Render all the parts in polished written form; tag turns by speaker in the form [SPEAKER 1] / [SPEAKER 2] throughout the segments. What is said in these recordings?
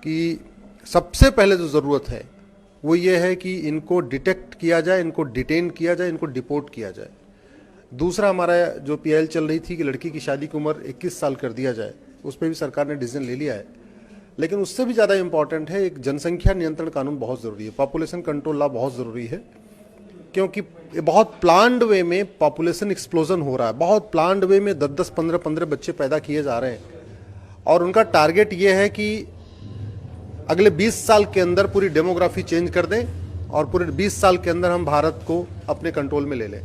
[SPEAKER 1] कि सबसे पहले जो ज़रूरत है वो ये है कि इनको डिटेक्ट किया जाए, इनको डिटेन किया जाए, इनको डिपोर्ट किया जाए। दूसरा, हमारा जो पीआईएल चल रही थी कि लड़की की शादी की उम्र 21 साल कर दिया जाए, उस पर भी सरकार ने डिसीजन ले लिया है। लेकिन उससे भी ज़्यादा इंपॉर्टेंट है, एक जनसंख्या नियंत्रण कानून बहुत ज़रूरी है, पॉपुलेशन कंट्रोल लॉ बहुत ज़रूरी है, क्योंकि बहुत प्लान्ड वे में पॉपुलेशन एक्सप्लोजन हो रहा है। बहुत प्लान्ड वे में 10-10, 15-15 बच्चे पैदा किए जा रहे हैं, और उनका टारगेट ये है कि अगले 20 साल के अंदर पूरी डेमोग्राफी चेंज कर दें और पूरे 20 साल के अंदर हम भारत को अपने कंट्रोल में ले लें।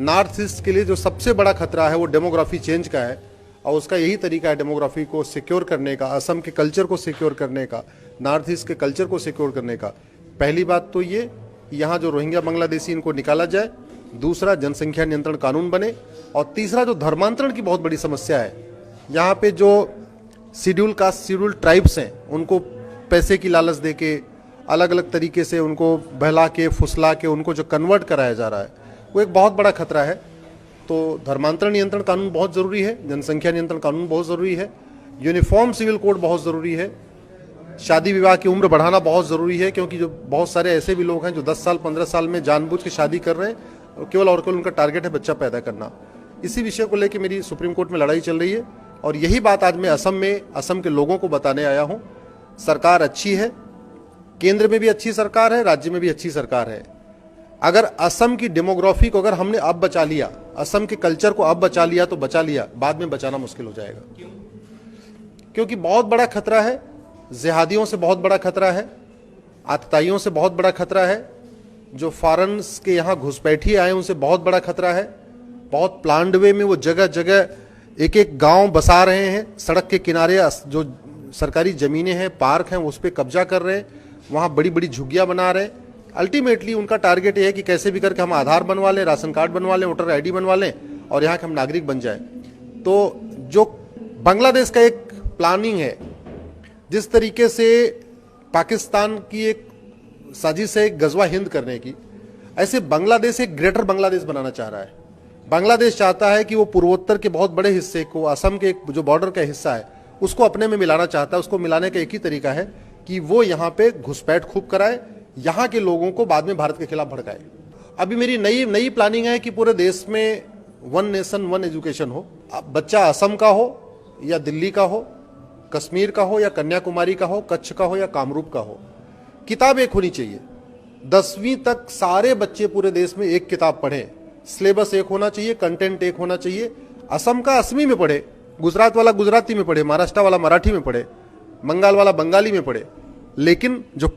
[SPEAKER 1] नॉर्थ ईस्ट के लिए जो सबसे बड़ा खतरा है वो डेमोग्राफी चेंज का है, और उसका यही तरीका है डेमोग्राफी को सिक्योर करने का, असम के कल्चर को सिक्योर करने का, नॉर्थ ईस्ट के कल्चर को सिक्योर करने का। पहली बात तो ये, यहाँ जो रोहिंग्या बांग्लादेशी इनको निकाला जाए। दूसरा, जनसंख्या नियंत्रण कानून बने। और तीसरा, जो धर्मांतरण की बहुत बड़ी समस्या है, यहाँ पे जो शेड्यूल कास्ट, शेड्यूल ट्राइब्स हैं, उनको पैसे की लालच दे के, अलग अलग तरीके से उनको बहला के, फुसला के उनको जो कन्वर्ट कराया जा रहा है, वो एक बहुत बड़ा खतरा है। तो धर्मांतरण नियंत्रण कानून बहुत ज़रूरी है, जनसंख्या नियंत्रण कानून बहुत ज़रूरी है, यूनिफॉर्म सिविल कोड बहुत ज़रूरी है, शादी विवाह की उम्र बढ़ाना बहुत ज़रूरी है, क्योंकि जो बहुत सारे ऐसे भी लोग हैं जो 10 साल 15 साल में जानबूझ के शादी कर रहे हैं, और केवल उनका टारगेट है बच्चा पैदा करना। इसी विषय को लेकर मेरी सुप्रीम कोर्ट में लड़ाई चल रही है, और यही बात आज मैं असम के लोगों को बताने आया हूँ। सरकार अच्छी है, केंद्र में भी अच्छी सरकार है, राज्य में भी अच्छी सरकार है। अगर असम की डेमोग्राफी को अगर हमने अब बचा लिया, असम के कल्चर को अब बचा लिया तो बचा लिया, बाद में बचाना मुश्किल हो जाएगा। क्योंकि बहुत बड़ा खतरा है, जिहादियों से बहुत बड़ा खतरा है, आतताइयों से बहुत बड़ा खतरा है, जो फॉरेन्स के यहाँ घुसपैठी आए उनसे बहुत बड़ा खतरा है। बहुत प्लान्ड वे में वो जगह जगह एक एक गांव बसा रहे हैं, सड़क के किनारे जो सरकारी ज़मीनें हैं, पार्क हैं, उस पर कब्जा कर रहे हैं, वहाँ बड़ी बड़ी झुग्गियाँ बना रहे हैं। अल्टीमेटली उनका टारगेट ये है कि कैसे भी करके हम आधार बनवा लें, राशन कार्ड बनवा लें, वोटर आईडी बनवा लें, और यहाँ के हम नागरिक बन जाएं। तो जो बांग्लादेश का एक प्लानिंग है, जिस तरीके से पाकिस्तान की एक साजिश है गजवा हिंद करने की, ऐसे बांग्लादेश एक ग्रेटर बांग्लादेश बनाना चाह रहा है। बांग्लादेश चाहता है कि वो पूर्वोत्तर के बहुत बड़े हिस्से को, असम के जो बॉर्डर का हिस्सा है, उसको अपने में मिलाना चाहता है। उसको मिलाने का एक ही तरीका है कि वो यहाँ पे घुसपैठ खूब कराए, यहाँ के लोगों को बाद में भारत के खिलाफ भड़काए। अभी मेरी नई प्लानिंग है कि पूरे देश में 1 नेशन 1 एजुकेशन हो। अब बच्चा असम का हो या दिल्ली का हो, कश्मीर का हो या कन्याकुमारी का हो, कच्छ का हो या कामरूप का हो, किताब एक होनी चाहिए। 10वीं तक सारे बच्चे पूरे देश में एक किताब पढ़ें, सिलेबस एक होना चाहिए, कंटेंट एक होना चाहिए। असम का असमी में पढ़े, गुजरात वाला गुजराती में पढ़े, महाराष्ट्र वाला मराठी में पढ़े, बंगाल वाला बंगाली में पढ़े, लेकिन जो